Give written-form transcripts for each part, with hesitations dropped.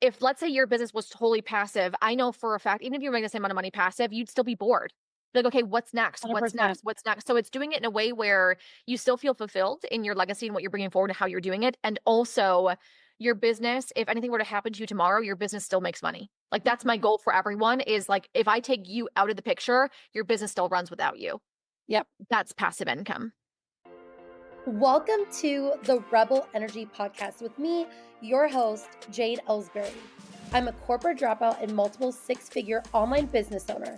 if let's say your business was totally passive, I know for a fact, even if you're making the same amount of money passive, you'd still be bored. Like, okay, what's next? What's 100%. next? What's next? So it's doing it in a way where you still feel fulfilled in your legacy and what you're bringing forward and how you're doing it. And also your business, if anything were to happen to you tomorrow, your business still makes money. Like that's my goal for everyone is like, if I take you out of the picture, your business still runs without you. Yep. That's passive income. Welcome to the Rebel Energy Podcast with me, your host, Jade Ellsbury. I'm a corporate dropout and multiple six-figure online business owner.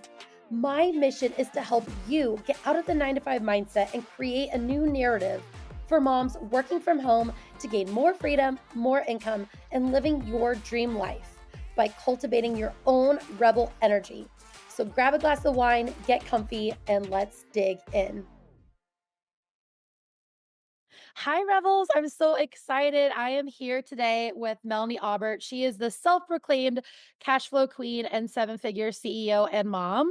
My mission is to help you get out of the 9-to-5 mindset and create a new narrative for moms working from home to gain more freedom, more income, and living your dream life by cultivating your own rebel energy. So grab a glass of wine, get comfy, and let's dig in. Hi, Rebels. I'm so excited. I am here today with Mel Aubert. She is the self proclaimed cash flow queen and seven-figure CEO and mom.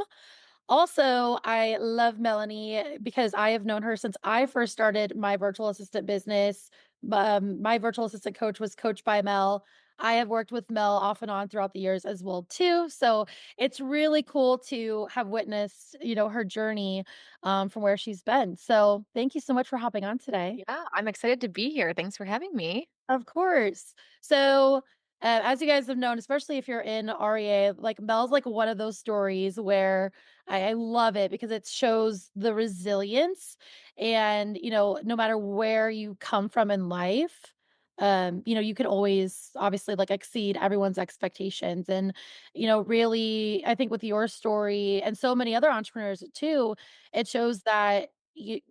Also, I love Melanie because I have known her since I first started my virtual assistant business. My virtual assistant coach was coached by Mel. I have worked with Mel off and on throughout the years as well too. So it's really cool to have witnessed, her journey from where she's been. So thank you so much for hopping on today. Yeah, I'm excited to be here. Thanks for having me. Of course. So, as you guys have known, especially if you're in REA, like Mel's like one of those stories where I love it because it shows the resilience and, no matter where you come from in life, you could always obviously like exceed everyone's expectations. And, really, I think with your story and so many other entrepreneurs too, it shows that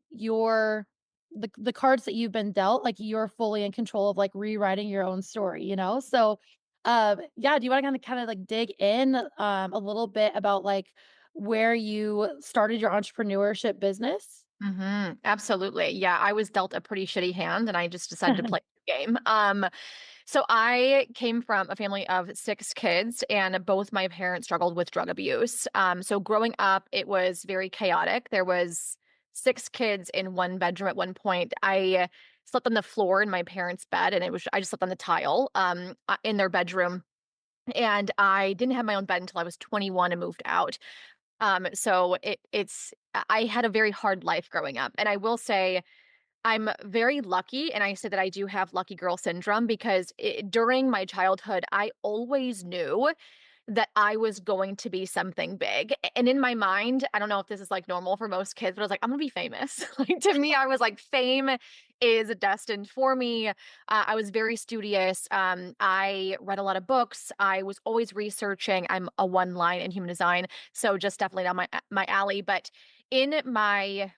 you're the cards that you've been dealt, like, you're fully in control of, like, rewriting your own story, you know? So, yeah, do you wanna kinda, like, dig in, a little bit about, like, where you started your entrepreneurship business? Absolutely. Yeah, I was dealt a pretty shitty hand and I just decided to play the game. So I came from a family of six kids and both my parents struggled with drug abuse. So growing up, it was very chaotic. There was six kids in one bedroom at one point. I slept on the floor in my parents' bed and I just slept on the tile in their bedroom. And I didn't have my own bed until I was 21 and moved out. So it's I had a very hard life growing up. And I will say I'm very lucky, and I say that I do have lucky girl syndrome because during my childhood, I always knew that I was going to be something big. And in my mind, I don't know if this is like normal for most kids, but I was like, I'm gonna be famous. Like to me, I was like, fame is destined for me. I was very studious. I read a lot of books. I was always researching. I'm a one line in human design, so just definitely not my alley. But in my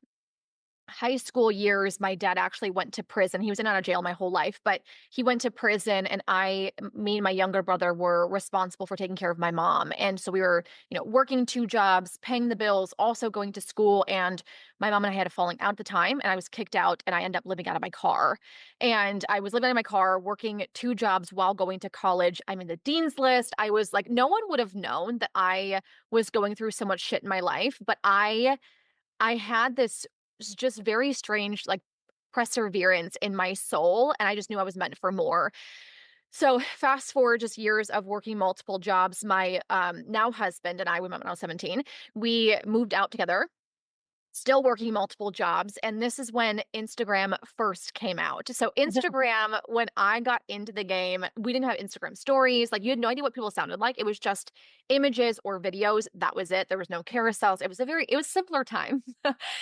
high school years, my dad actually went to prison. He was in and out of jail my whole life, but he went to prison and me and my younger brother were responsible for taking care of my mom. And so we were, working two jobs, paying the bills, also going to school. And my mom and I had a falling out at the time and I was kicked out and I ended up living out of my car. And I was living out of my car, working two jobs while going to college. I'm in the dean's list. I was like, no one would have known that I was going through so much shit in my life, but I had this just very strange, like, perseverance in my soul, and I just knew I was meant for more. So, fast forward just years of working multiple jobs, my, now husband and I, we met when I was 17. We moved out together, still working multiple jobs, and this is when Instagram first came out. So Instagram, when I got into the game, we didn't have Instagram stories. Like you had no idea what people sounded like. It was just images or videos. That was it. There was no carousels. It was simpler time.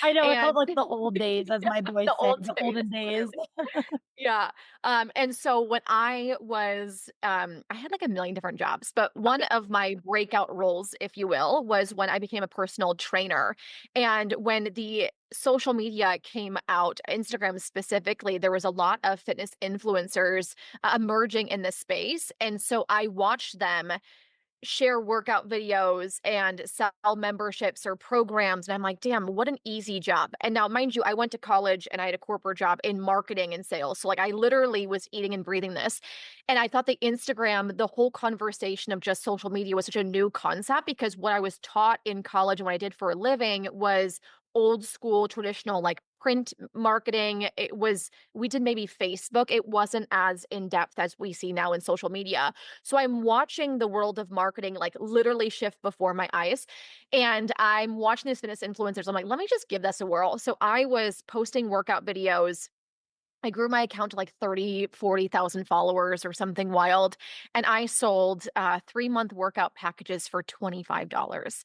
I know, it felt And like the old days, as my boys the say, old the days, olden days. literally. Yeah. And so when I had like a million different jobs, but one of my breakout roles, if you will, was when I became a personal trainer. And when the social media came out, Instagram specifically, there was a lot of fitness influencers emerging in this space. And so I watched them share workout videos and sell memberships or programs. And I'm like, damn, what an easy job. And now, mind you, I went to college and I had a corporate job in marketing and sales. So, like, I literally was eating and breathing this. And I thought the whole conversation of just social media was such a new concept because what I was taught in college and what I did for a living was old school traditional like print marketing. We did maybe Facebook. It wasn't as in depth as we see now in social media. So I'm watching the world of marketing like literally shift before my eyes. And I'm watching these fitness influencers. I'm like, let me just give this a whirl. So I was posting workout videos. I grew my account to like 30, 40,000 followers or something wild. And I sold 3-month workout packages for $25.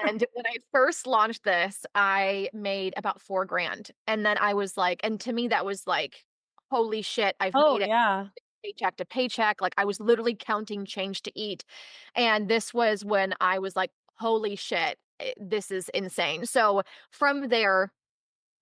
And when I first launched this, I made about 4 grand. And then I was like, and to me, that was like, holy shit, I've Oh, made it yeah. paycheck to paycheck. Like I was literally counting change to eat. And this was when I was like, holy shit, this is insane. So from there,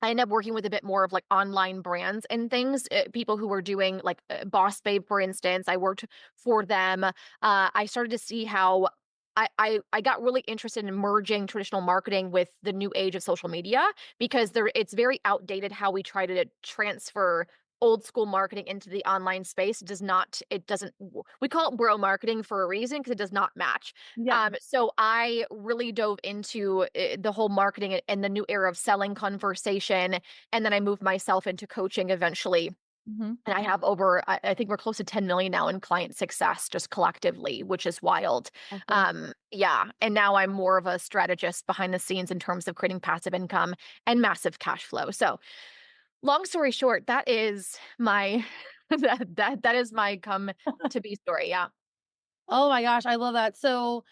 I ended up working with a bit more of like online brands and things, people who were doing like Boss Babe, for instance. I worked for them. I started to see how I got really interested in merging traditional marketing with the new age of social media because it's very outdated how we try to transfer old school marketing into the online space. It doesn't, we call it bro marketing for a reason because it does not match. Yeah. So I really dove into the whole marketing and the new era of selling conversation. And then I moved myself into coaching eventually. Mhm. And I have I think we're close to 10 million now in client success just collectively, which is wild. Awesome. Yeah. And now I'm more of a strategist behind the scenes in terms of creating passive income and massive cash flow. So long story short, that is my that is my come to be story. Yeah. Oh my gosh, I love that. So,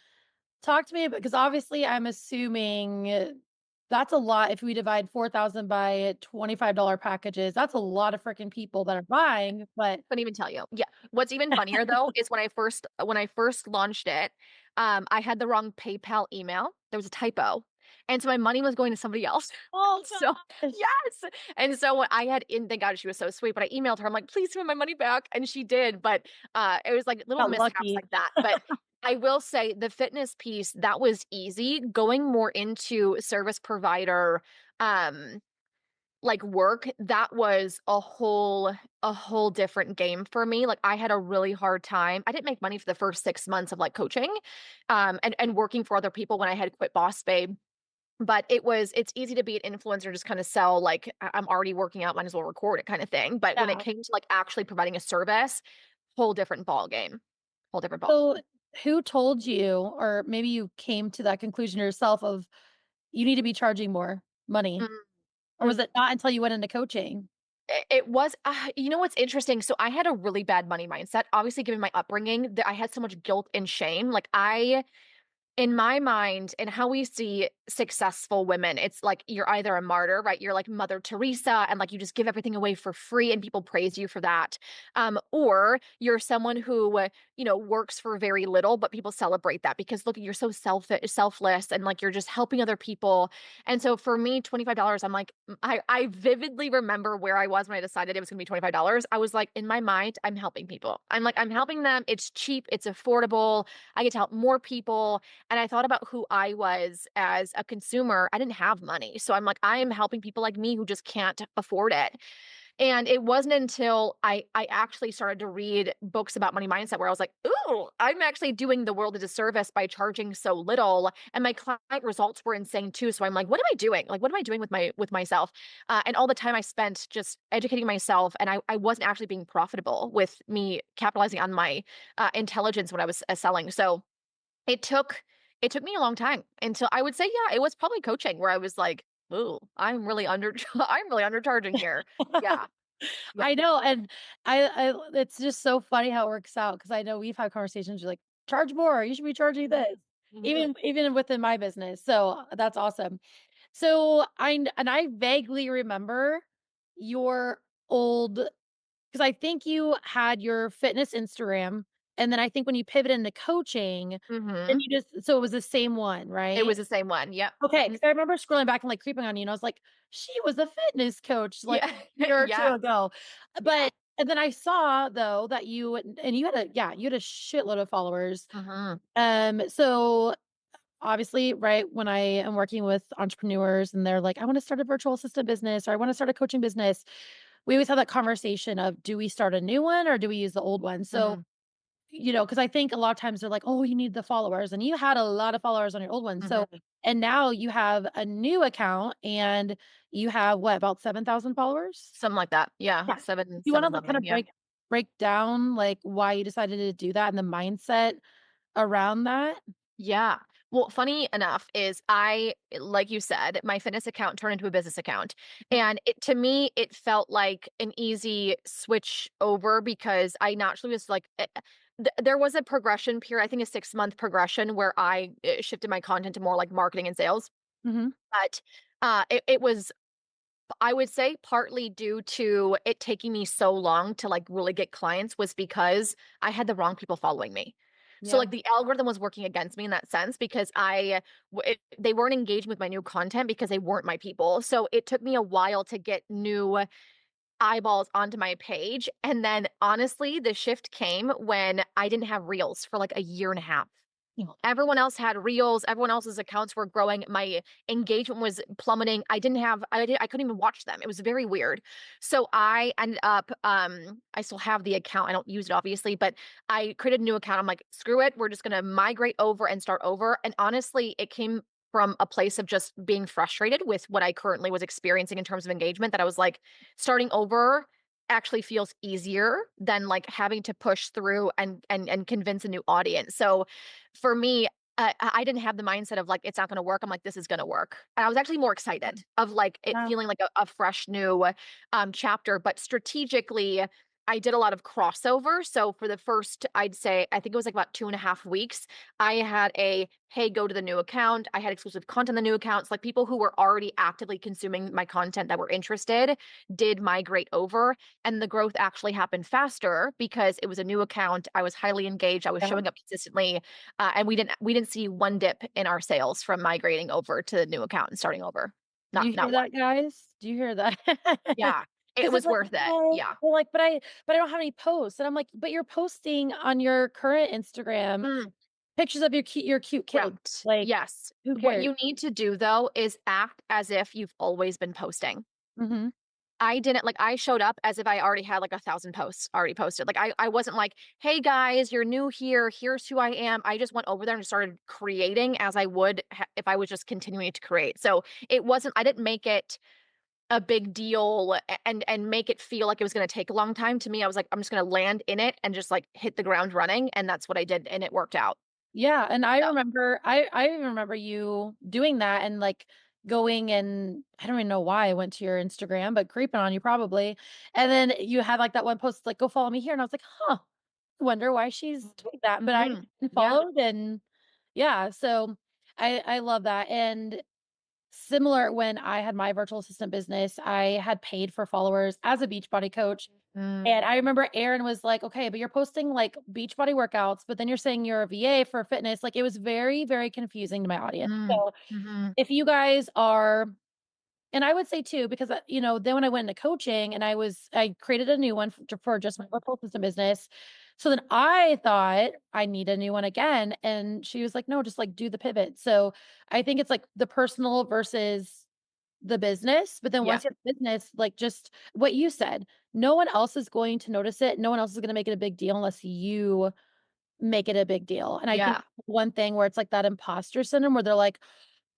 talk to me because obviously I'm assuming that's a lot if we divide 4,000 by $25 packages. That's a lot of freaking people that are buying, but Couldn't even tell you. Yeah. What's even funnier though is when I first launched it, I had the wrong PayPal email. There was a typo. And so my money was going to somebody else. oh So gosh. yes. And so when I had in thank God she was so sweet, but I emailed her. I'm like, please give me my money back. And she did. But it was like little Got mishaps lucky. like that. But I will say the fitness piece, that was easy. Going more into service provider, um, like work, that was a whole different game for me. Like I had a really hard time. I didn't make money for the first 6 months of like coaching and working for other people when I had quit Boss Babe. But it's easy to be an influencer, just kind of sell like I'm already working out, might as well record it kind of thing. But when it Yeah. came to like actually providing a service, whole different ball game. Whole different ball. So, who told you, or maybe you came to that conclusion yourself of you need to be charging more money? Or was it not until you went into coaching? It was, you know what's interesting? So I had a really bad money mindset. Obviously, given my upbringing, that I had so much guilt and shame. Like in my mind and how we see successful women, it's like you're either a martyr, right? You're like Mother Teresa and like you just give everything away for free and people praise you for that. Or you're someone who, works for very little, but people celebrate that because look, you're so selfless and like you're just helping other people. And so for me, $25, I'm like, I vividly remember where I was when I decided it was going to be $25. I was like, in my mind, I'm helping people. I'm like, I'm helping them. It's cheap, it's affordable. I get to help more people and I thought about who I was as a consumer. I didn't have money. So I'm like, I am helping people like me who just can't afford it. And it wasn't until I actually started to read books about money mindset where I was like, ooh, I'm actually doing the world a disservice by charging so little. And my client results were insane too. So I'm like, what am I doing? Like, what am I doing with myself? And all the time I spent just educating myself, and I wasn't actually being profitable with me capitalizing on my intelligence when I was selling. So it took it took me a long time until I would say, yeah, it was probably coaching where I was like, "Ooh, I'm really under I'm really undercharging here." Yeah. Yeah. I know, and it's just so funny how it works out because I know we've had conversations, you're like, "Charge more, you should be charging Mhm. this," Mhm. even within my business, so that's awesome. So, I vaguely remember your old because I think you had your fitness Instagram, and then I think when you pivoted into coaching, then Mhm. you just so it was the same one, It right? was the same one. Yep. Okay, Mhm. because I remember scrolling back and, like, creeping on you, and I was like, "She was a fitness coach, like, Yeah. a year or 2 Yeah. ago." Yeah. But and then I saw, though, that and you had a yeah, you had a shitload of followers. Mhm. So, obviously, right, when I am working with entrepreneurs and they're like, "I wanna start a virtual assistant business," or, "I wanna start a coaching business," we always have that conversation of, do we start a new one or do we use the old one? So, Mhm. because I think a lot of times they're like, "Oh, you need the followers," and you had a lot of followers on your old one, so Mhm. and now you have a new account and you have what, about 7,000 followers? Something like that. Yeah, Yeah. Do 7 you wanna, 7 like, kinda something, yeah. break down, like, why you decided to do that and the mindset around that? Yeah. Well, funny enough is like you said, my fitness account turned into a business account. And it to me, it felt like an easy switch over because I naturally was like, there was a progression period, I think a 6-month progression where I shifted my content to more like marketing and sales. Mhm. But it was I would say partly due to it taking me so long to, like, really get clients was because I had the wrong people following me. So, Yeah. like, the algorithm was working against me in that sense because they weren't engaging with my new content because they weren't my people. So, it took me a while to get new eyeballs onto my page, and then, honestly, the shift came when I didn't have Reels for, like, a year and a half. Yeah. Everyone else had reels, everyone else's accounts were growing, my engagement was plummeting. I couldn't even watch them. It was very weird. So I ended up I still have the account. I don't use it obviously, but I created a new account. I'm like, screw it. We're just going to migrate over and start over. And honestly, it came from a place of just being frustrated with what I currently was experiencing in terms of engagement that I was like starting over actually feels easier than like having to push through and convince a new audience. So for me, I didn't have the mindset of like it's not going to work. I'm like this is going to work, and I was actually more excited of like it Yeah. feeling like a fresh new chapter. But strategically, I did a lot of crossover. So for the first, I'd say I think it was like about 2.5 weeks, I had a hey go to the new account. I had exclusive content on the new accounts. Like people who were already actively consuming my content that were interested did migrate over, and the growth actually happened faster because it was a new account. I was highly engaged. I was Yeah. showing up consistently, and we didn't see one dip in our sales from migrating over to the new account and starting over. Do Not you hear not one. that, guys? Do you hear that? Yeah, it Because it's was like, worth it. "Okay." Yeah. They're like, but I don't have any posts." And I'm like, "But you're posting on your current Instagram Mm, pictures of your cute kids. correct. Like, Yes. who What cares?" you need to do though is act as if you've always been posting. Mhm. I didn't like I showed up as if I already had like 1,000 posts already posted. Like I wasn't like, "Hey guys, you're new here. Here's who I am." I just went over there and just started creating as I would if I was just continuing to create. So it wasn't I didn't make it a big deal and make it feel like it was going to take a long time. To me, I was like, I'm just going to land in it and just like hit the ground running, and that's what I did, and it worked out. Yeah, and I So, remember I remember you doing that and, like, going and I don't even know why I went to your Instagram, but creeping on you probably, and then you had, like, that one post, like, "Go follow me here," and I was like, "Huh, wonder why she's doing that," but I mhm. Yeah. followed and yeah, so I love that, and similar when I had my virtual assistant business, I had paid for followers as a Beachbody coach, Mm, and I remember Aaron was like, "Okay, but you're posting, like, Beachbody workouts, but then you're saying you're a VA for fitness." Like, it was very, very confusing to my audience. mm, So, mhm. if you guys are and I would say too, because, then when I went into coaching and I created a new one for just my virtual assistant business. So then I thought I need a new one again. And she was like, no, just like do the pivot. So I think it's like the personal versus the business. But then Yeah. once you have business, like just what you said, no one else is going to notice it. No one else is going to make it a big deal unless you make it a big deal. And I think Yeah. one thing where it's like that imposter syndrome where they're like,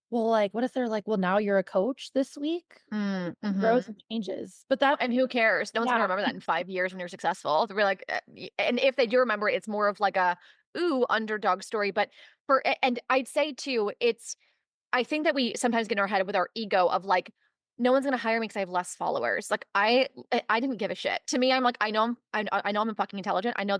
well, like, what if they're like, "Well, now you're a coach this week?" Mm, Grows mhm. and changes, but that And who cares? No one's gonna yeah. remember that in 5 years when you're successful. They're like, and if they do remember it, it's more of like a, "Ooh, underdog story," but and I'd say too, I think that we sometimes get in our head with our ego of like, no one's gonna hire me because I have less followers. Like I didn't give a shit. To me, I'm like, I know I'm fucking intelligent. I know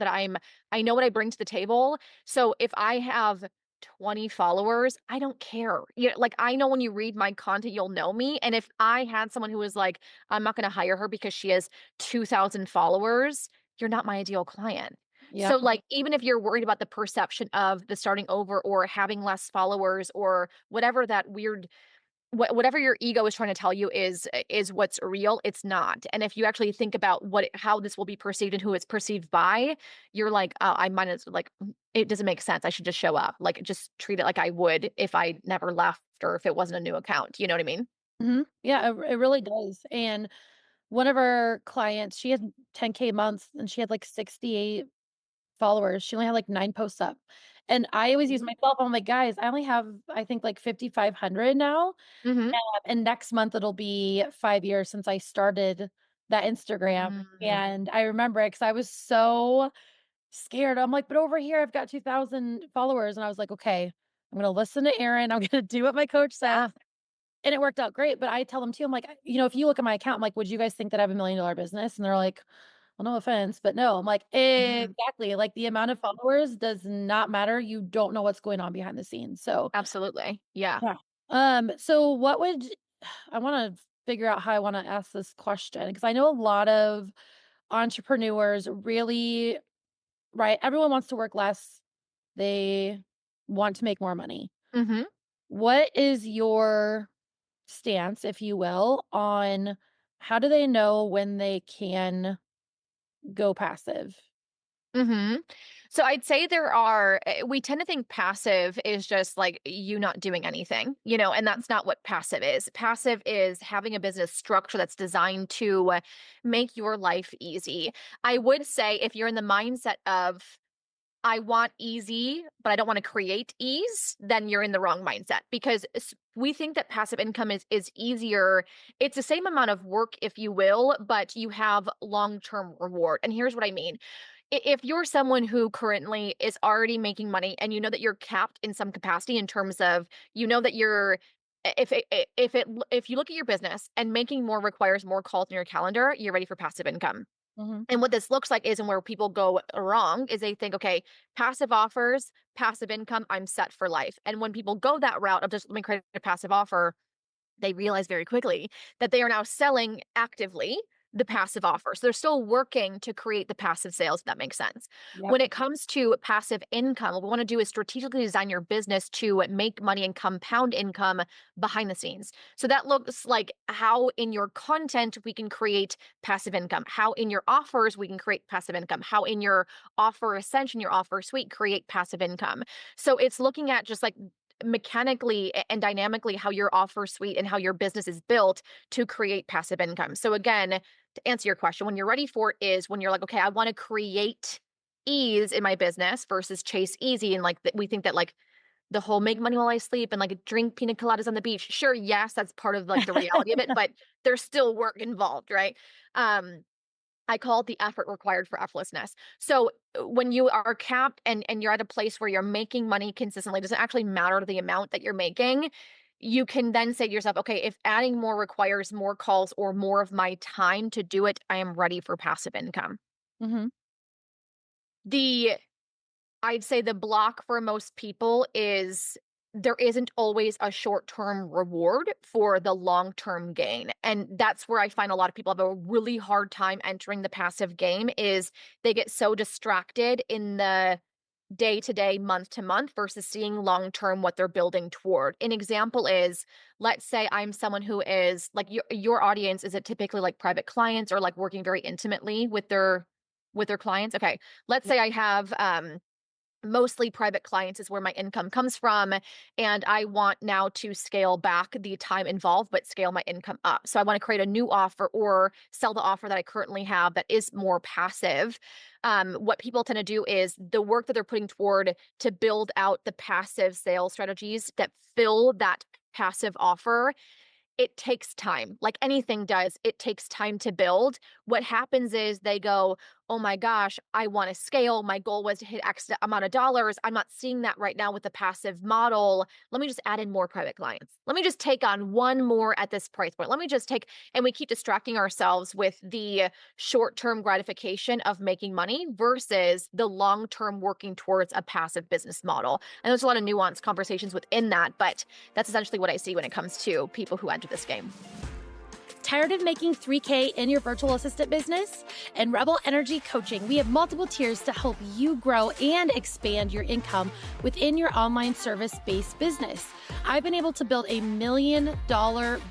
what I bring to the table. So if I have 20 followers, I don't care. Like I know when you read my content, you'll know me. And if I had someone who was like, I'm not gonna hire her because she has 2,000 followers, you're not my ideal client. Yeah. So, like, even if you're worried about the perception of the starting over or having less followers or whatever that weird whatever your ego is trying to tell you is what's real, it's not. And if you actually think about how this will be perceived and who it's perceived by, you're like, "Oh, I might as like it doesn't make sense. I should just show up. Like just treat it like I would if I never left or if it wasn't a new account." You know what I mean? Mhm. Yeah, it really does, and one of our clients, she had 10K months, and she had, like, 68 followers. She only had like 9 posts up. And I always use Mhm. myself. I'm like, guys, I only have, I think, like 5,500 now. Mhm. And next month it'll be 5 years since I started that Instagram. Mm. And I remember it because I was so scared. I'm like, but over here I've got 2,000 followers. And I was like, okay, I'm gonna listen to Erin. I'm gonna do what my coach says. Yeah. And it worked out great. But I tell them too, I'm like, if you look at my account, I'm like, would you guys think that I have $1 million business? And they're like, well, no offense, but no. I'm like, Mhm. exactly. Like the amount of followers does not matter. You don't know what's going on behind the scenes. So Absolutely. Yeah. yeah. So what would I want to figure out how I want to ask this question because I know a lot of entrepreneurs really, right? Everyone wants to work less. They want to make more money. Mhm. What is your stance, if you will, on how do they know when they can go passive? Mhm. So I'd say we tend to think passive is just like you not doing anything, and that's not what passive is. Passive is having a business structure that's designed to make your life easy. I would say if you're in the mindset of I want easy, but I don't want to create ease, then you're in the wrong mindset because we think that passive income is easier. It's the same amount of work, if you will, but you have long-term reward. And here's what I mean. If you're someone who currently is already making money and you know that you're capped in some capacity in terms of that you're if you look at your business and making more requires more calls in your calendar, you're ready for passive income. Mhm. And what this looks like is, and where people go wrong is they think, okay, passive offers, passive income, I'm set for life. And when people go that route of just let me create a passive offer, they realize very quickly that they are now selling actively the passive offer. So they're still working to create the passive sales, if that makes sense. Yep. When it comes to passive income, what we want to do is strategically design your business to make money and compound income behind the scenes. So that looks like how in your content we can create passive income, how in your offers we can create passive income, how in your offer ascension, your offer suite, create passive income. So it's looking at just like mechanically and dynamically how your offer suite and how your business is built to create passive income. So again, to answer your question, when you're ready for it is when you're like, okay, I want to create ease in my business versus chase easy. And like we think that like the whole make money while I sleep and like drink pina coladas on the beach. Sure, yes, that's part of like the reality of it, but there's still work involved, right? Um, I call it the effort required for effortlessness. So when you are capped and you're at a place where you're making money consistently, doesn't actually matter the amount that you're making. You can then say to yourself, okay, if adding more requires more calls or more of my time to do it, I am ready for passive income. Mhm. The I'd say the block for most people is there isn't always a short-term reward for the long-term gain. And that's where I find a lot of people have a really hard time entering the passive game is they get so distracted in the day to day, month to month versus seeing long term what they're building toward. An example is let's say I'm someone who is like your audience is it typically like private clients or like working very intimately with their clients. Okay. Let's say I have mostly private clients is where my income comes from. And I want now to scale back the time involved, but scale my income up. So I want to create a new offer or sell the offer that I currently have that is more passive. What people tend to do is the work that they're putting toward to build out the passive sales strategies that fill that passive offer it takes time. Like anything does, it takes time to build. What happens is they go, oh my gosh, I want to scale. My goal was to hit X amount of dollars. I'm not seeing that right now with the passive model. Let me just add in more private clients. Let me just take on one more at this price point. Let me just take, and we keep distracting ourselves with the short term gratification of making money versus the long term working towards a passive business model. And there's a lot of nuanced conversations within that, but that's essentially what I see when it comes to people who enter this game. Tired of making 3K in your virtual assistant business? In Rebel Energy Coaching, we have multiple tiers to help you grow and expand your income within your online service-based business. I've been able to build $1 million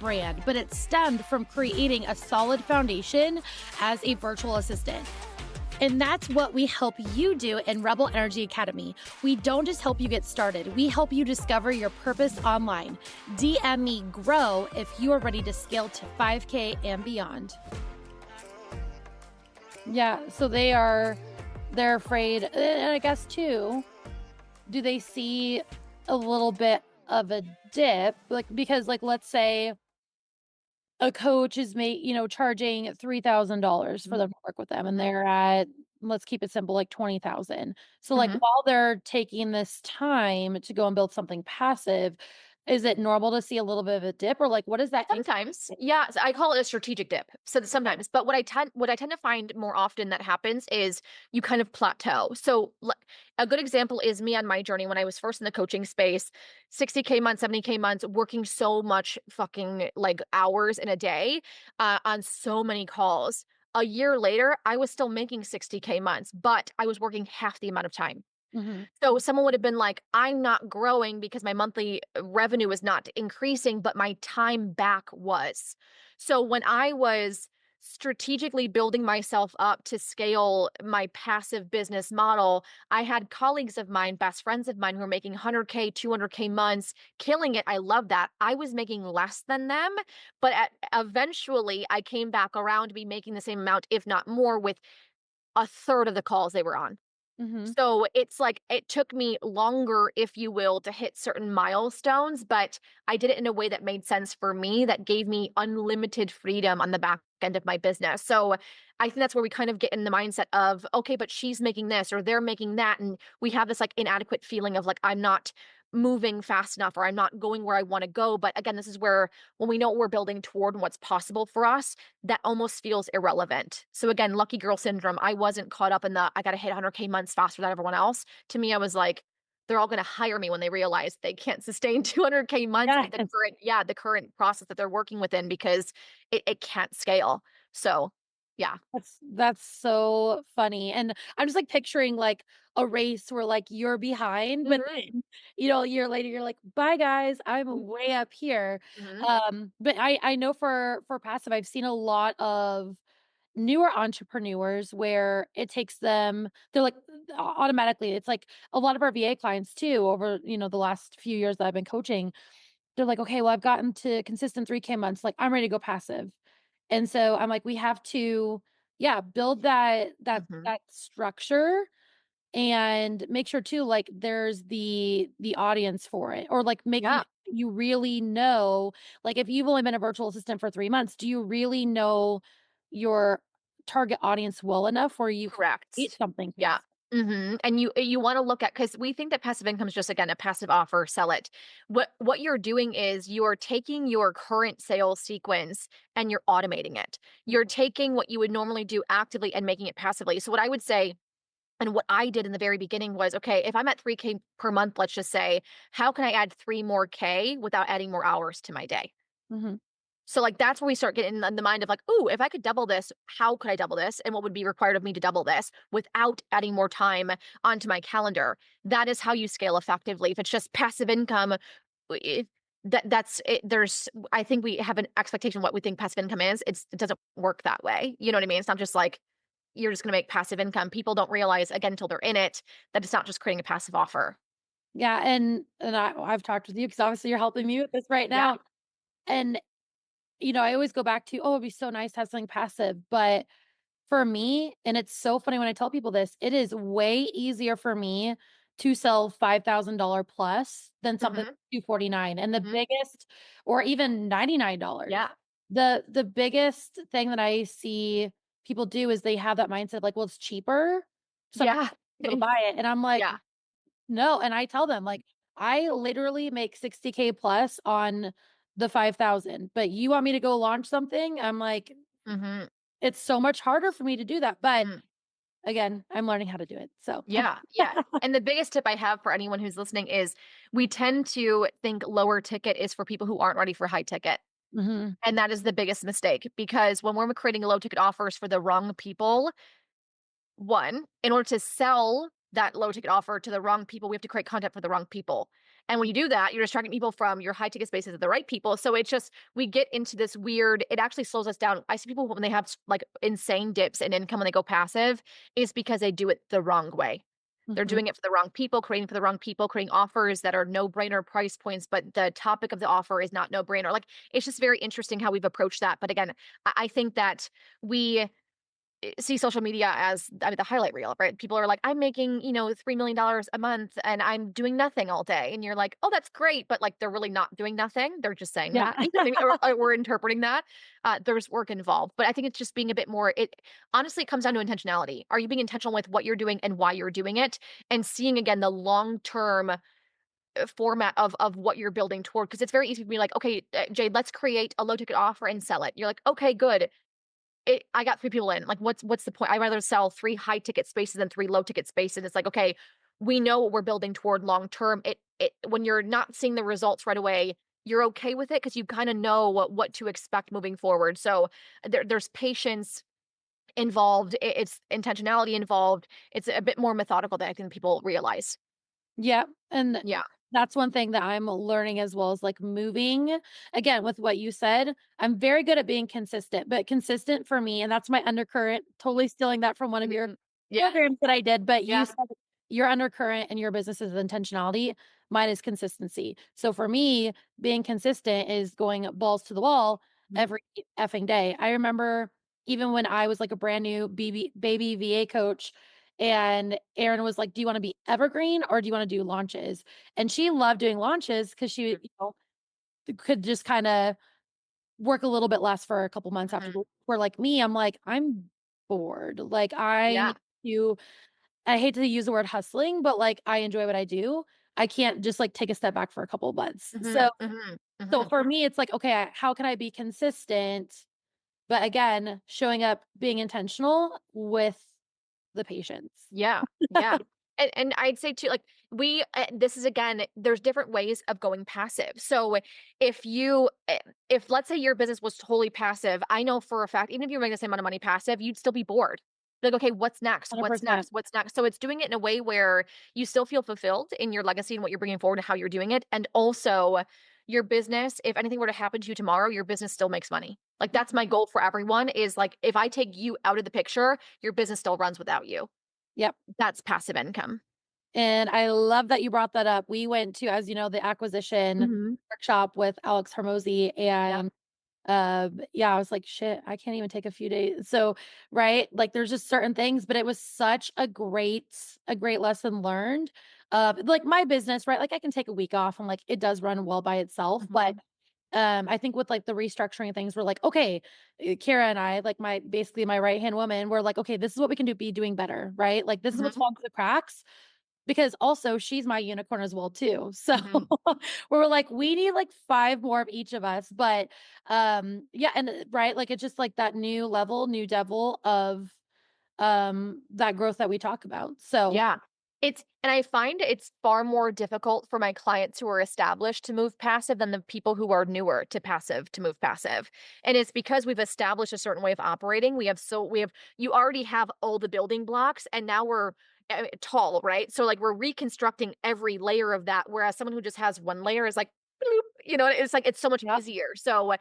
brand, but it stemmed from creating a solid foundation as a virtual assistant. And that's what we help you do in Rebel Energy Academy. We don't just help you get started. We help you discover your purpose online. DM me GROW if you are ready to scale to 5K and beyond. Yeah, so they are they're afraid, and I guess too, do they see a little bit of a dip? Like, because, like, let's say a coach is charging $3,000 for Mhm, them to work with them, and mhm, they're at, let's keep it simple, like 20,000. So, like, mhm. while they're taking this time to go and build something passive, is it normal to see a little bit of a dip, or like what does that income Sometimes. look Yeah, so I call it a strategic dip. So like? sometimes, but what I tend to find more often that happens is you kind of plateau. So a good example is me on my journey when I was first in the coaching space, 60K months, 70K months, working so much fucking like hours in a day, on so many calls. A year later, I was still making 60K months, but I was working half the amount of time. Mhm, So someone would have been like, "I'm not growing because my monthly revenue is not increasing, but my time back was." So when I was strategically building myself up to scale my passive business model, I had colleagues of mine, best friends of mine who were making 100K, 200K months, killing it. I love that. I was making less than them, but eventually I came back around to be making the same amount, if not more, with a third of the calls they were on. mhm, So it's like it took me longer, if you will, to hit certain milestones, but I did it in a way that made sense for me, that gave me unlimited freedom on the back end of my business. So I think that's where we kind of get in the mindset of, okay, but she's making this or they're making that. And we have this like inadequate feeling of like, I'm not moving fast enough or I'm not going where I want to go. But again, this is where when we know what we're building toward and what's possible for us, that almost feels irrelevant. So again, lucky girl syndrome. I wasn't caught up in the I got to hit 100K months faster than everyone else. To me, I was like, they're all going to hire me when they realize they can't sustain 200K months with yes. the current process that they're working within because it can't scale. So, yeah. That's so funny, and I'm just, like, picturing, like, a race where, like, you're behind, but Mhm. then, a year later, you're like, "Bye, guys, I'm Mhm. way up here." Mhm. But I know for passive, I've seen a lot of newer entrepreneurs where it takes them they're like automatically, it's like a lot of our VA clients too over, the last few years that I've been coaching. They're like, "Okay, well, I've gotten to consistent 3K months, like, I'm ready to go passive." And so I'm like, we have to, yeah, build Mhm. that structure and make sure too, like, there's the audience for it, or, like, making Yeah. sure that you really know, like, if you've only been a virtual assistant for 3 months, do you really know your target audience well enough where you can create Correct. something Yeah. fast? Mhm, and you wanna look at because we think that passive income is just, again, a passive offer, sell it. What you're doing is you're taking your current sales sequence and you're automating it. You're Mhm, taking what you would normally do actively and making it passively. So what I would say and what I did in the very beginning was, okay, if I'm at 3K per month, let's just say, how can I add 3 more K without adding more hours to my day? mhm, So, like, that's where we start getting in the mind of like, "Ooh, if I could double this, how could I double this? And what would be required of me to double this without adding more time onto my calendar?" That is how you scale effectively. If it's just passive income, it that's it there's I think we have an expectation of what we think passive income is. It doesn't work that way. You know what I mean? It's not just like you're just gonna make passive income. People don't realize, again, until they're in it, that it's not just creating a passive offer. yeah, and I've talked with you because obviously you're helping me with this right Yeah. now, and, I always go back to, "Oh, it'd be so nice to have something passive," but for me, and it's so funny when I tell people this, it is way easier for me to sell $5,000 plus than something Mhm. 249, and the Mhm. biggest, or even $99. Yeah. The biggest thing that I see people do is they have that mindset like, "Well, it's cheaper, so I'm not Yeah. able to buy it," and I'm like, Yeah. "No," and I tell them, like, "I literally make 60K plus on the 5,000, but you want me to go launch something?" I'm like, Mhm. "It's so much harder for me to do that," but Mm. again, I'm learning how to do it, so Yeah, yeah. And the biggest tip I have for anyone who's listening is we tend to think lower ticket is for people who aren't ready for high ticket. Mhm, And that is the biggest mistake because when we're creating low ticket offers for the wrong people, one, in order to sell that low ticket offer to the wrong people, we have to create content for the wrong people. And when you do that, you're distracting people from your high ticket spaces to the right people. So it's just, we get into this weird, it actually slows us down. I see people when they have like insane dips in income when they go passive, is because they do it the wrong way. They're mhm. doing it for the wrong people, creating for the wrong people, creating offers that are no brainer price points, but the topic of the offer is not no brainer. Like it's just very interesting how we've approached that. But again, I think that we see social media as, I mean, the highlight reel, right? People are like, "I'm making, $3 million a month and I'm doing nothing all day." And you're like, "Oh, that's great." But like they're really not doing nothing. They're just saying that. Yeah. You know what I mean? Or we're interpreting that. There's work involved. But I think it's just being a bit more, it honestly it comes down to intentionality. Are you being intentional with what you're doing and why you're doing it? And seeing again the long-term format of what you're building toward. Because it's very easy to be like, okay, Jade, let's create a low ticket offer and sell it. You're like, okay, good. I got 3 people in. Like, what's the point? I'd rather sell 3 high ticket spaces than 3 low ticket spaces. It's like, okay, we know what we're building toward long term. It when you're not seeing the results right away, you're okay with it because you kind of know what to expect moving forward. So there's patience involved. It's intentionality involved. It's a bit more methodical than I think people realize. Yeah, and Yeah. that's one thing that I'm learning as well as, like, moving again, with what you said, I'm very good at being consistent, but consistent for me and that's my undercurrent, totally stealing that from one of your Mhm. Yeah. programs that I did, but you Yeah. said your undercurrent in your business is intentionality, mine is consistency. So for me, being consistent is going balls to the wall Mhm. every effing day. I remember even when I was, like, a brand new baby VA coach, and Erin was like, "Do you wanna be evergreen or do you wanna do launches?" And she loved doing launches because she, could just kinda work a little bit less for a couple months after Mhm. where like me, I'm like, "I'm bored." Like, Yeah. to I hate to use the word hustling, but, like, I enjoy what I do. I can't just, like, take a step back for a couple months. Mhm. So Mhm. so Mhm. for me, it's like, okay, how can I be consistent, but again, showing up, being intentional with the patience. Yeah, yeah. And I'd say too, like, this is again, there's different ways of going passive. So if let's say your business was totally passive, I know for a fact, even if you were making the same amount of money passive, you'd still be bored. Like, okay, what's next? What's 100%. next? What's next? So it's doing it in a way where you still feel fulfilled in your legacy and what you're bringing forward and how you're doing it. And also your business, if anything were to happen to you tomorrow, your business still makes money. Like that's my goal for everyone is like, if I take you out of the picture, your business still runs without you. Yep. That's passive income. And I love that you brought that up. We went to, as you know, the acquisition Mhm. workshop with Alex Hormozy, Yep. and yeah, I was like, shit, I can't even take a few days. So, right, like there's just certain things, but it was such a great lesson learned. Like my business, right? Like I can take a week off and like it does run well by itself, but Mhm. I think with like the restructuring things, we're like, okay, Kara and I, like my basically my right hand woman, we're like, okay, this is what we can do, be doing better, right? Like this is what's Mhm. falling through the cracks because also she's my unicorn as well too. So Mhm. we're like, we need like 5 more of each of us. But yeah, and right, like it's just like that new level, new devil of that growth that we talk about. So Yeah. And I find it's far more difficult for my clients who are established to move passive than the people who are newer to passive to move passive. And it's because we've established a certain way of operating. You already have all the building blocks and now we're tall, right? So like we're reconstructing every layer of that whereas someone who just has one layer is like bloop, it's like it's so much yep. easier. So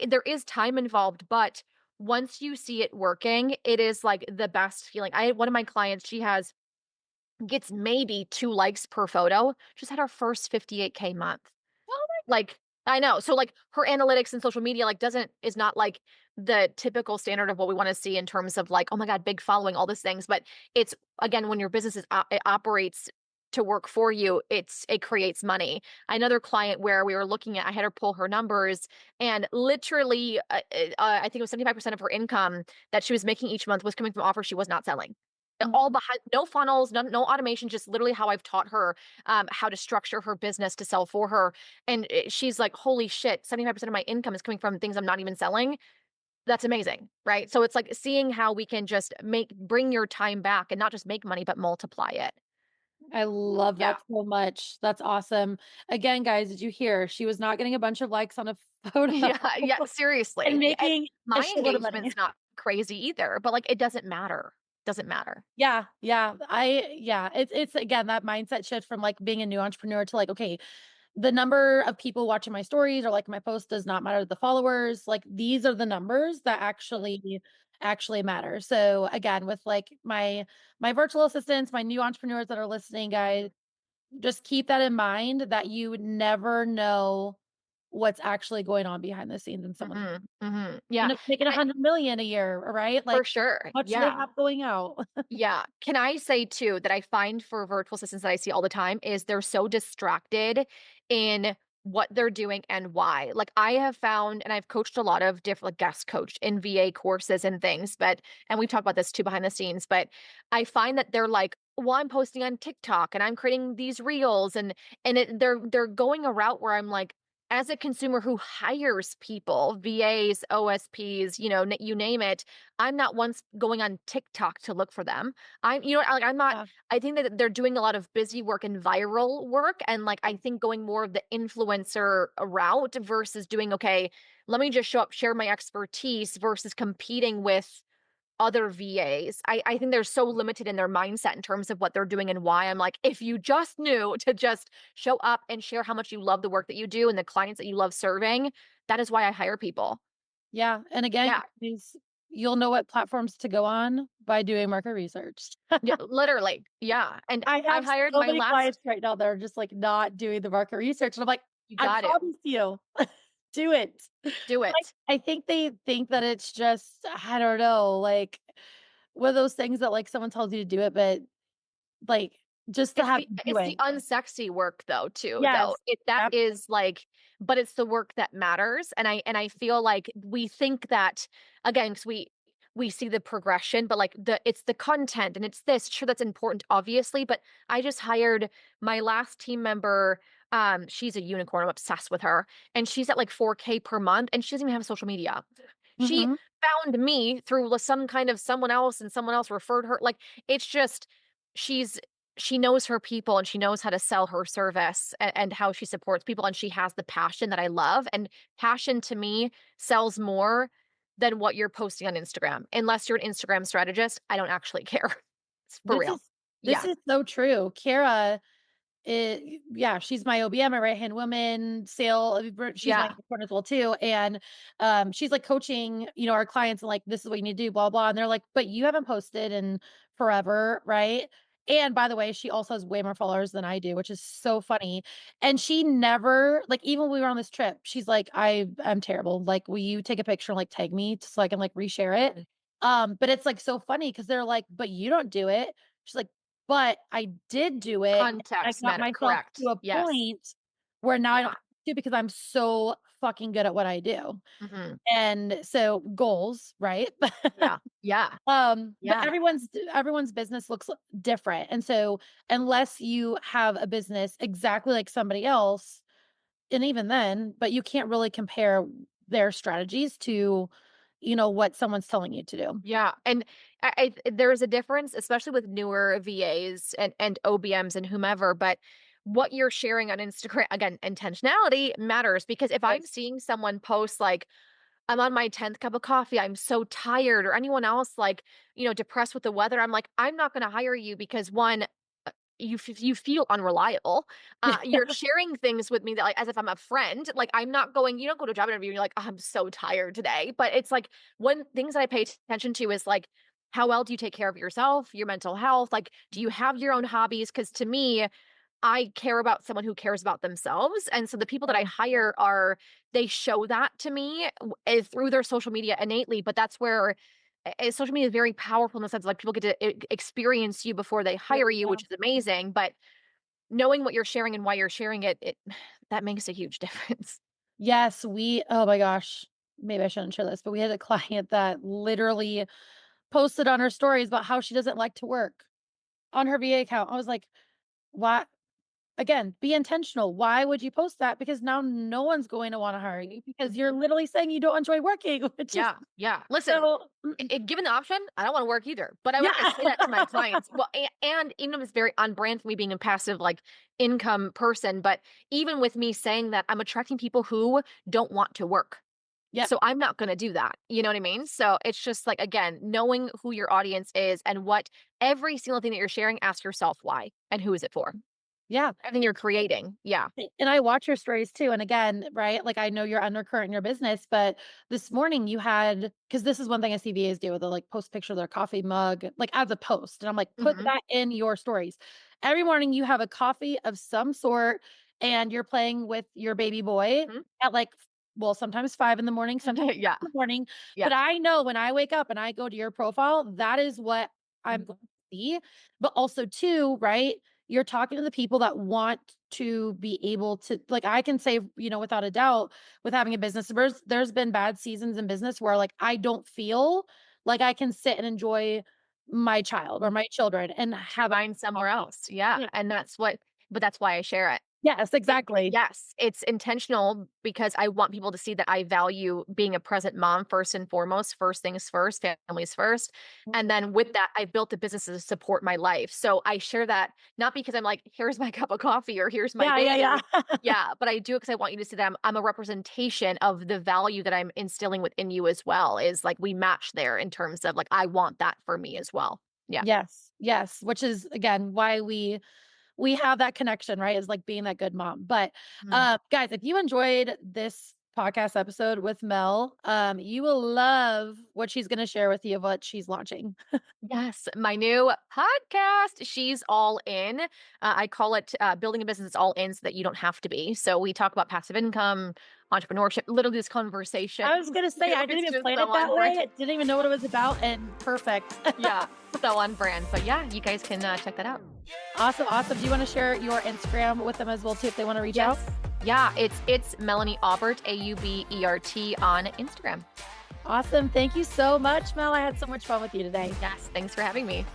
there is time involved, but once you see it working, it is like the best feeling. I One of my clients, she has gets maybe 2 likes per photo, just had her first 58K month. Oh Like, I know. So, like, her analytics and social media, like, doesn't is not like the typical standard of what we wanna see in terms of like, "Oh my god, big following, all these things," but it's again, when your business it operates to work for you, it creates money. Another client where we were looking at I had her pull her numbers, and literally, I think it was 75% of her income that she was making each month was coming from offers she was not selling. my All behind no funnels, no automation, just literally how I've taught her, how to structure her business to sell for her, and she's like, "Holy shit, 75% of my income is coming from things I'm not even selling." That's amazing, right? So it's like seeing how we can just bring your time back and not just make money, but multiply it. I love Yeah. that so much. That's awesome. Again, guys, did you hear? She was not getting a bunch of likes on a photo Yeah, yeah, and seriously. Yeah, and making a my shitload of money. engagement's not crazy either, but, like, it doesn't matter. Doesn't matter. Yeah, yeah. Yeah, it's again that mindset shift from like being a new entrepreneur to like, okay, the number of people watching my stories or like my post does not matter, the followers, like these are the numbers that actually matter. So again, with like my virtual assistants, my new entrepreneurs that are listening, guys, just keep that in mind that you would never know what's actually going on behind the scenes in someone's Mhm, mhm, yeah, end up making and I 100,000,000 a year, right? for Like, sure, what do they yeah. have going out? Yeah. Can I say too that I find for virtual assistants that I see all the time is they're so distracted in what they're doing and why. Like I have found, and I've coached a lot of different like guest coached in VA courses and things, but and we've talked about this too behind the scenes, but I find that they're like, well, I'm posting on TikTok and I'm creating these reels they're going a route where I'm like, as a consumer who hires people, VAs, OSPs, you name it, I'm not once going on TikTok to look for them. Like I'm not Yeah, I think that they're doing a lot of busy work and viral work and like I think going more of the influencer route versus doing okay, let me just show up, share my expertise versus competing with other VAs. I think they're so limited in their mindset in terms of what they're doing and why. I'm like, if you just knew to just show up and share how much you love the work that you do and the clients that you love serving, that is why I hire people. yeah, and again, Yeah. these you'll know what platforms to go on by doing market research. Yeah, literally. Yeah. And I I have hired so my many clients last right now that are just, like, not doing the market research, and I'm like, you "I got to promise you, do it." do Like, it. I think they think that it's just, I don't know, like, one of those things that, like, someone tells you to do it, but, like, just to have you do It's the it. unsexy work though too, though. Yes. It that Yep. is like but it's the work that matters, and I feel like we think that again, 'cause we see the progression, but like it's the content and it's this. Sure, that's important, obviously, but I just hired my last team member. She's a unicorn. I'm obsessed with her, and she's at like 4K per month, and she doesn't even have social media. She Mhm. found me through some kind of someone else, and someone else referred her. Like it's just she's she knows her people and she knows how to sell her service and how she supports people and she has the passion that I love and passion to me sells more than what you're posting on Instagram. Unless you're an Instagram strategist, I don't actually care. It's for This real. is this Yeah. is so true. Kara, yeah, she's my OBM, my right-hand woman, she's my Yeah. unicorn as well too, and, she's, like, coaching, our clients and, like, "This is what you need to do, blah, blah," and they're like, "But you haven't posted in forever," right? And by the way, she also has way more followers than I do, which is so funny, and she never like, even when we were on this trip, she's like, I'm terrible, like, will you take a picture and, like, tag me so I can, like, reshare it?" But it's, like, so funny because 'cause they're like, "But you don't do it." She's like, "But I did do it, and I Context got matter. myself Correct. to a Yes. point where now I don't Yeah. have to because I'm so fucking good at what I do." Hmm. And so goals, right? Yeah. Yeah. But Yeah. everyone's business looks different, and so unless you have a business exactly like somebody else, and even then, but you can't really compare their strategies to, what someone's telling you to do. Yeah, and there's a difference, especially with newer VAs and OBMs and whomever, but what you're sharing on Instagram, again, intentionality matters because if I'm Yes. seeing someone post like, I'm on my 10th cup of coffee, I'm so tired, or anyone else like, depressed with the weather, I'm like, I'm not gonna hire you because one, you feel unreliable. You're sharing things with me that like as if I'm a friend. Like I'm not going. You don't go to a job interview and you're like, oh, I'm so tired today. But it's like one things that I pay attention to is like, how well do you take care of yourself, your mental health? Like, do you have your own hobbies? Because to me, I care about someone who cares about themselves. And so the people that I Yeah. hire they show that to me through their social media innately. But that's where social media is very powerful in the sense like people get to experience you before they hire you, Yeah. which is amazing. But knowing what you're sharing and why you're sharing it that makes a huge difference. Yes, oh my gosh, maybe I shouldn't share this, but we had a client that literally posted on her stories about how she doesn't like to work on her VA account. I was like, "Why?" Again, be intentional. Why would you post that? Because now no one's going to want to hire you because you're literally saying you don't enjoy working, which is Yeah, yeah. Listen, so given the option, I don't want to work either, but I'm not going to yeah. say that to my clients. Well, and even if it's very on brand for me being a passive like income person, but even with me saying that, I'm attracting people who don't want to work. Yep. So I'm not going to do that. You know what I mean? So it's just like, again, knowing who your audience is and what every single thing that you're sharing, ask yourself why and who is it for? Yeah. Everything you're creating. Yeah. And I watch your stories too. And again, right? Like I know you're undercurrent in your business, but this morning you had because this is one thing I see VAs do. They'll like post a picture of their coffee mug, like as a post. And I'm like, put Hmm. that in your stories. Every morning you have a coffee of some sort and you're playing with your baby boy Mhm. at like, well, sometimes 5 in the morning, sometimes Yeah. in the morning. Yeah. But I know when I wake up and I go to your profile, that is what I'm Mhm. going to see. But also, too, right? You're talking to the people that want to be able to, like, I can say, without a doubt, with having a business, there's been bad seasons in business where like I don't feel like I can sit and enjoy my child or Mhm. my children and Your have a mind somewhere else. Yeah, yeah. and that's why I share it. Yes, exactly. Yes, it's intentional because I want people to see that I value being a present mom first and foremost, first things first, families first, and Mhm. then with that, I built a business to support my life, so I share that not because I'm like, "Here's my cup of coffee," or "Here's my Yeah, yeah, baby." yeah. Yeah, but I do it because I want you to see that I'm a representation of the value that I'm instilling within you as well, is, like, we match there in terms of, like, I want that for me as well. Yeah. Yes, yes, which is again why we have that connection, right? Is like being that good mom. But Mm. guys, if you enjoyed this podcast episode with Mel, you will love what she's going to share with you of what she's launching. Yes, my new podcast, She's All In. I call it Building a Business That's All In so that you don't have to be. So we talk about passive income, entrepreneurship, literally this conversation. I was going to say I didn't It's even just plan so it that on brand. way. I didn't even know what it was about, and perfect. Yeah, so on brand. But yeah, you guys can check that out. Awesome, awesome. Do you want to share your Instagram with them as well too if they want to reach out? Yes. Yeah, it's Melanie Aubert, Aubert on Instagram. Awesome. Thank you so much, Mel. I had so much fun with you today. Yes, thanks for having me.